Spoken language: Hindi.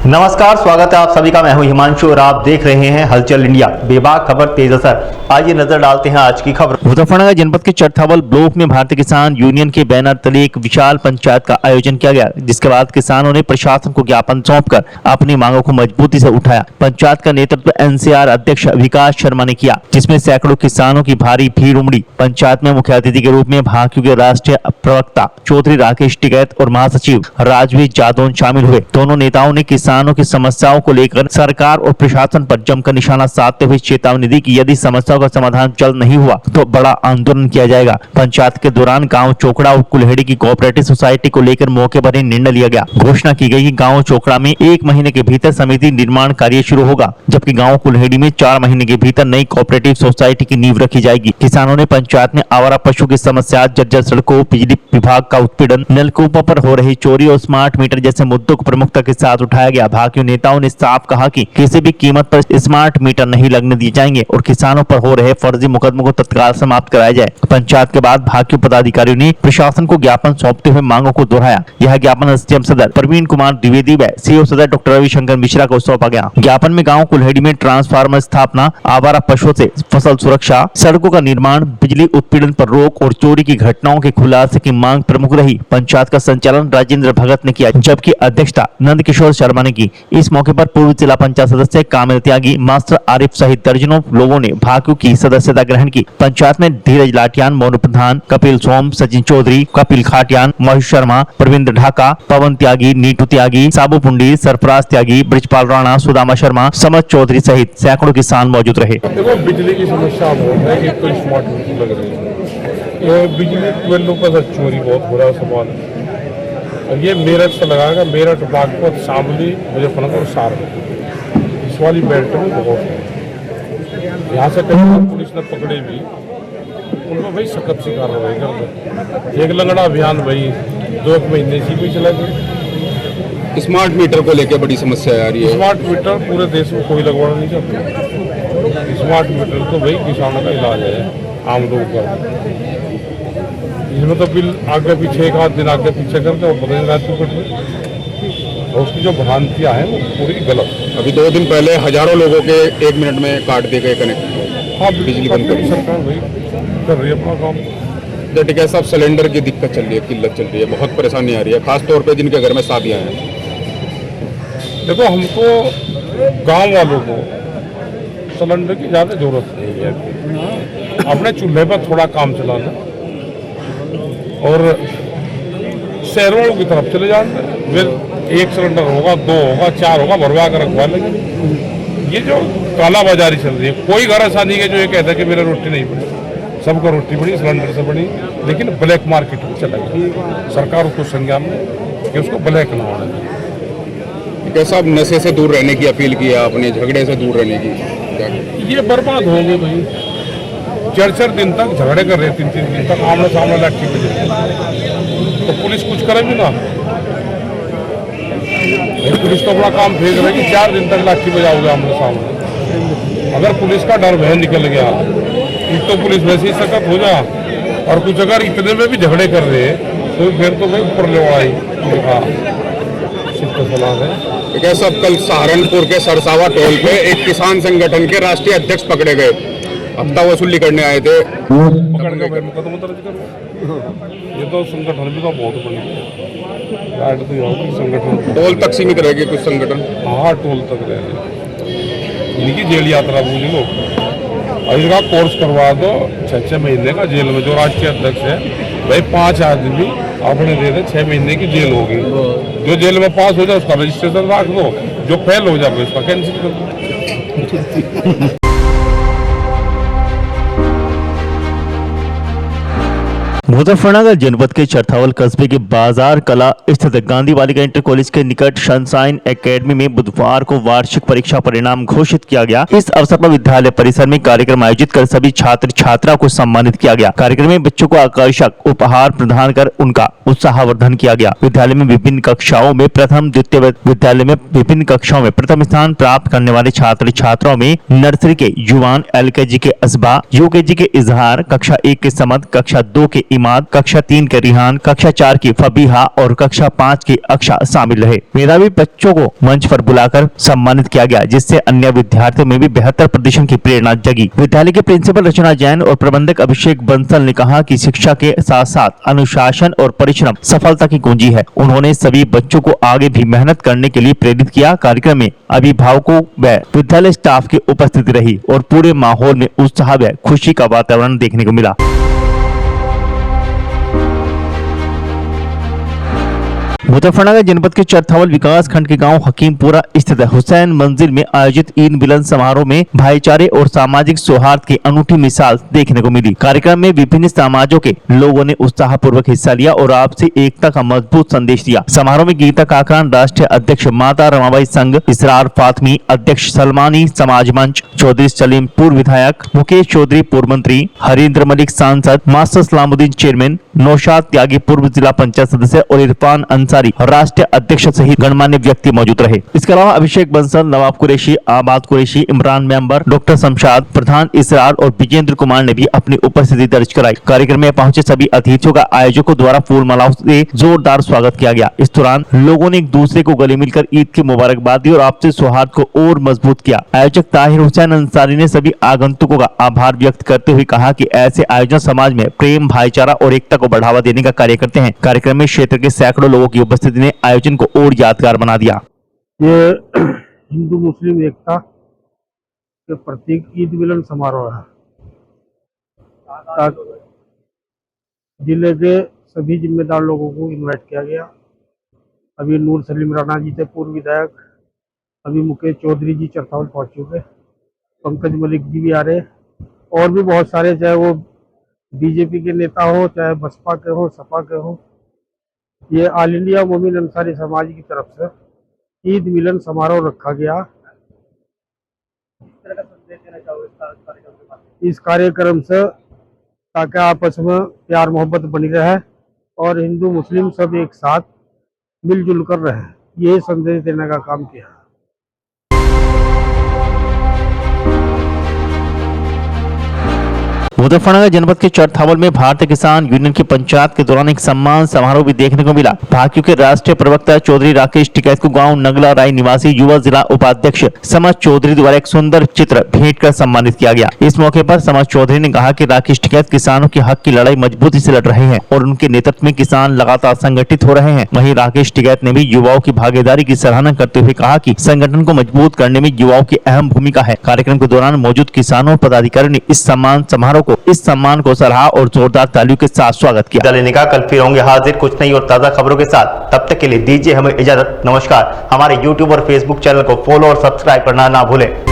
नमस्कार, स्वागत है आप सभी का। मैं हूं हिमांशु और आप देख रहे हैं हलचल इंडिया। बेबाक खबर तेज असर। आइए नजर डालते हैं आज की खबर। मुजफ्फरनगर जनपद के चरथावल ब्लॉक में भारतीय किसान यूनियन के बैनर तले एक विशाल पंचायत का आयोजन किया गया, जिसके बाद किसानों ने प्रशासन को ज्ञापन सौंपकर अपनी मांगों को मजबूती से उठाया। पंचायत का नेतृत्व एनसीआर अध्यक्ष विकास शर्मा ने किया, जिसमें सैकड़ों किसानों की भारी भीड़ उमड़ी। पंचायत में मुख्य अतिथि के रूप में भाकियू के राष्ट्रीय प्रवक्ता चौधरी राकेश टिकैत और महासचिव राजवीर जादौन शामिल हुए। दोनों नेताओं ने किसानों की समस्याओं को लेकर सरकार और प्रशासन पर जमकर निशाना साधते हुए चेतावनी दी कि यदि समस्याओं का समाधान जल्द नहीं हुआ तो बड़ा आंदोलन किया जाएगा। पंचायत के दौरान गांव चोकड़ा और कुल्हेड़ी की कोऑपरेटिव सोसाइटी को लेकर मौके पर ही निर्णय लिया गया। घोषणा की गई कि गांव चोकड़ा में 1 महीने के भीतर समिति निर्माण कार्य शुरू होगा, जबकि गांव कुल्हेड़ी में 4 महीने के भीतर नई कोऑपरेटिव सोसाइटी की नींव रखी जाएगी। किसानों ने पंचायत में आवारा पशु की समस्या, जर्जर सड़कों, बिजली विभाग का उत्पीड़न, नलकूपों पर हो रही चोरी और स्मार्ट मीटर जैसे मुद्दों को प्रमुखता के साथ उठाया गया। भाकियू नेताओं ने साफ कहा कि किसी भी कीमत पर स्मार्ट मीटर नहीं लगने दिए जाएंगे और किसानों पर हो रहे फर्जी मुकदमों को तत्काल समाप्त कराया जाए। पंचायत के बाद भाकियू पदाधिकारियों ने प्रशासन को ज्ञापन सौंपते हुए मांगों को दोहराया। यह ज्ञापन एसडीएम सदर प्रवीण कुमार द्विवेदी व सीओ सदर डॉक्टर रविशंकर मिश्रा को सौंपा गया। ज्ञापन में गाँव कुल्हेड़ी में ट्रांसफार्मर स्थापना, आवारा पशुओं से फसल सुरक्षा, सड़कों का निर्माण, बिजली उत्पीड़न पर रोक और चोरी की घटनाओं के खुलासे की मांग प्रमुख रही। पंचायत का संचालन राजेंद्र भगत ने किया, जबकि अध्यक्षता नंद किशोर शर्मा ने की। इस मौके पर पूर्व जिला पंचायत सदस्य कामिल त्यागी, मास्टर आरिफ सहित दर्जनों लोगों ने भाकियू की सदस्यता ग्रहण की। पंचायत में धीरज लाटियान, मोनू प्रधान, कपिल सोम, सचिन चौधरी, कपिल खाटियान, महेश शर्मा, प्रविंद्र ढाका, पवन त्यागी, नीटू त्यागी, साबू पुंडी, सरफराज त्यागी, ब्रिजपाल राणा, सुदामा शर्मा, समझ चौधरी सहित सैकड़ों किसान मौजूद रहे। देखो, बिजली की समस्या बहुत है। एक तो स्मार्ट मीटर लग रही है, ये बिजली 12 का चोरी बहुत बुरा सवाल है। और ये मेरठ से लगाएगा, मेरठ बागपत, शामली, मुजफ्फरनगर, सारण, इस वाली बेल्ट में बहुत है। यहाँ से कहीं पुलिस ने पकड़े भी, उनको भाई सख्त से कार्रवाई कर दो। एक लंगड़ा अभियान भाई 2 महीने से भी चला गया। स्मार्ट मीटर को लेकर बड़ी समस्या आ रही है। स्मार्ट मीटर पूरे देश में कोई लगवाना नहीं चाहता। स्मार्ट मीटर तो भाई किसानों का इलाज है, आम लोगों का। इसमें तो बिल आगे पीछे 1 आध दिन आगे पीछे करके वो पता नहीं रात को और उसकी जो भ्रांतियाँ हैं वो पूरी गलत। अभी 2 दिन पहले हजारों लोगों के 1 मिनट में काट दिए गए कनेक्ट। हाँ, बिजली बंद कर सरकार भाई कर रही है अपना काम। जटिका साहब, सिलेंडर की दिक्कत चल रही है, किल्लत चल रही है, बहुत परेशानी आ रही है, खासतौर पे जिनके घर में शादियाँ हैं। देखो, हमको गांव वालों को सिलेंडर की ज़्यादा जरूरत नहीं है। अपने चूल्हे पर थोड़ा काम चलाना और शहरों की तरफ चले जाना। फिर 1 सिलेंडर होगा, 2 होगा, 4 होगा, भरवा कर रखवा लेंगे। ये जो काला बाजारी चल रही है, कोई घर ऐसा नहीं है जो ये कहता है कि मेरा रोटी नहीं बनी। सबको रोटी बनी, सिलेंडर से बनी, लेकिन ब्लैक मार्केट में चला गया। सरकार उसको संज्ञान में कि उसको ब्लैक ना होना चाहिए। कैसा अब नशे से दूर रहने की अपील की है आपने, झगड़े से दूर रहने की? ये बर्बाद हो गए भाई। 4-4 दिन तक झगड़े कर रहे, 3-3 दिन तक आमने सामने लाठी बजे, तो पुलिस कुछ करे भी ना। पुलिस तो अपना काम फेंक रही है कि 4 दिन तक लाठी बजाओगे आमने सामने। अगर पुलिस का डर वह निकल गया, एक तो पुलिस वैसे ही सख्त हो जा, और कुछ अगर इतने में भी झगड़े कर रहे हैं तो फिर तो भाई ऊपर लड़ाई सलाह है। कैसा कल सहारनपुर के सरसावा टोल पे एक किसान संगठन के राष्ट्रीय अध्यक्ष पकड़े गए, हफ्ता वसूली करने आए थे। पकड़ के मुकदमा दर्ज करो। ये तो संगठन भी तो बहुत बड़ी है, तो संगठन टोल तक सीमित रहेगी कुछ संगठन। हाँ, टोल तक रहेगी। इनकी जेल यात्रा पूरी लो, इसका कोर्स करवा दो 6-6 महीने का जेल में। जो राष्ट्रीय अध्यक्ष है भाई, 5 आदमी अपने दे दे, 6 महीने की जेल होगी। जो जेल में पास हो जाए उसका रजिस्ट्रेशन रख दो, जो फेल हो जाए उसका कैंसिल कर दो। मुजफ्फरनगर जनपद के चरथावल कस्बे के बाजार कला स्थित गांधी बालिका इंटर कॉलेज के निकट सनशाइन एकेडमी में बुधवार को वार्षिक परीक्षा परिणाम घोषित किया गया। इस अवसर पर विद्यालय परिसर में कार्यक्रम आयोजित कर सभी छात्र छात्रा को सम्मानित किया गया। कार्यक्रम में बच्चों को आकर्षक उपहार प्रदान कर उनका उत्साहवर्धन किया गया। विद्यालय में विभिन्न कक्षाओं में प्रथम स्थान प्राप्त करने वाले छात्र छात्राओं में नर्सरी के युवान, LKG के असबा, UKG के इजहार, कक्षा 1 के समद, कक्षा 2 के इमाद, कक्षा 3 के रिहान, कक्षा 4 की फबीहा और कक्षा 5 की अक्षा शामिल रहे। मेधावी बच्चों को मंच पर बुलाकर सम्मानित किया गया, जिससे अन्य विद्यार्थियों में भी बेहतर प्रदर्शन की प्रेरणा जगी। विद्यालय के प्रिंसिपल रचना जैन और प्रबंधक अभिषेक बंसल ने कहा कि शिक्षा के साथ साथ अनुशासन और परिश्रम सफलता की कुंजी है। उन्होंने सभी बच्चों को आगे भी मेहनत करने के लिए प्रेरित किया। कार्यक्रम में अभिभावकों व विद्यालय स्टाफ की उपस्थिति रही और पूरे माहौल में उत्साह व खुशी का वातावरण देखने को मिला। मुजफ्फरनगर जनपद के चरथावल विकास खंड के गांव हकीमपुरा स्थित हुसैन मंजिल में आयोजित ईद मिलन समारोह में भाईचारे और सामाजिक सौहार्द की अनूठी मिसाल देखने को मिली। कार्यक्रम में विभिन्न समाजों के लोगों ने उत्साहपूर्वक हिस्सा लिया और आपसी एकता का मजबूत संदेश दिया। समारोह में गीता काकान राष्ट्रीय अध्यक्ष, माता रमाबाई संघ, इसरार फातमी अध्यक्ष, सलमानी समाज मंच, चौधरी सलीम पूर्व विधायक, मुकेश चौधरी पूर्व मंत्री, हरींद्र मलिक सांसद, मास्टर सलामुद्दीन चेयरमैन, नौशाद त्यागी पूर्व जिला पंचायत सदस्य और इरफान अंसारी राष्ट्रीय अध्यक्ष सहित गणमान्य व्यक्ति मौजूद रहे। इसके अलावा अभिषेक बंसल, नवाब कुरैशी, आबाद कुरैशी, इमरान मेंबर, डॉक्टर शमशाद, प्रधान इसरार और विजेंद्र कुमार ने भी अपनी उपस्थिति दर्ज कराई। कार्यक्रम में पहुंचे सभी अतिथियों का आयोजकों द्वारा फूल मालाओं से जोरदार स्वागत किया गया। इस दौरान लोगों ने एक दूसरे को गले मिलकर ईद की मुबारकबाद दी और आपसी सौहार्द को और मजबूत किया। आयोजक ताहिर हुसैन अंसारी ने सभी आगंतुकों का आभार व्यक्त करते हुए कहा कि ऐसे आयोजन समाज में प्रेम, भाईचारा और एकता को बढ़ावा देने का कार्य करते हैं। कार्यक्रम में क्षेत्र के सैकड़ों लोगों की उपस्थिति ने आयोजन को और यादगार बना दिया। ये हिंदू मुस्लिम एकता के प्रतीक ईद मिलन समारोह है। जिले के सभी जिम्मेदार लोगों को इनवाइट किया गया। अभी नूर सलीम राणा जी थे पूर्व विधायक, अभी मुकेश चौधरी जी चरथावल पहुंच चुके, पंकज मलिक जी भी आ रहे, और भी बहुत सारे, चाहे वो बीजेपी के नेता हो, चाहे बसपा के हो, सपा के हो। ये ऑल इंडिया मोमिन अंसारी समाज की तरफ से ईद मिलन समारोह रखा गया। इस कार्यक्रम से ताकि आपस में प्यार मोहब्बत बनी रहे और हिंदू मुस्लिम सब एक साथ मिलजुल कर रहे, ये संदेश देने का काम किया। मुजफ्फरनगर जनपद के चरथावल में भारतीय किसान यूनियन की पंचायत के दौरान एक सम्मान समारोह भी देखने को मिला। भाकियू के राष्ट्रीय प्रवक्ता चौधरी राकेश टिकैत को गांव नगला राय निवासी युवा जिला उपाध्यक्ष समझ चौधरी द्वारा एक सुंदर चित्र भेंट कर सम्मानित किया गया। इस मौके पर समझ चौधरी ने कहा कि राकेश टिकैत किसानों के हक की लड़ाई मजबूती से लड़ रहे हैं और उनके नेतृत्व में किसान लगातार संगठित हो रहे हैं। वहीं राकेश टिकैत ने भी युवाओं की भागीदारी की सराहना करते हुए कहा कि संगठन को मजबूत करने में युवाओं की अहम भूमिका है। कार्यक्रम के दौरान मौजूद किसानों और पदाधिकारियों ने इस सम्मान को सराहा और जोरदार तालियों के साथ स्वागत किया। लेने का कल फिर होंगे हाजिर कुछ नई और ताजा खबरों के साथ। तब तक के लिए दीजिए हमें इजाजत। नमस्कार। हमारे YouTube और Facebook चैनल को फॉलो और सब्सक्राइब करना ना भूलें।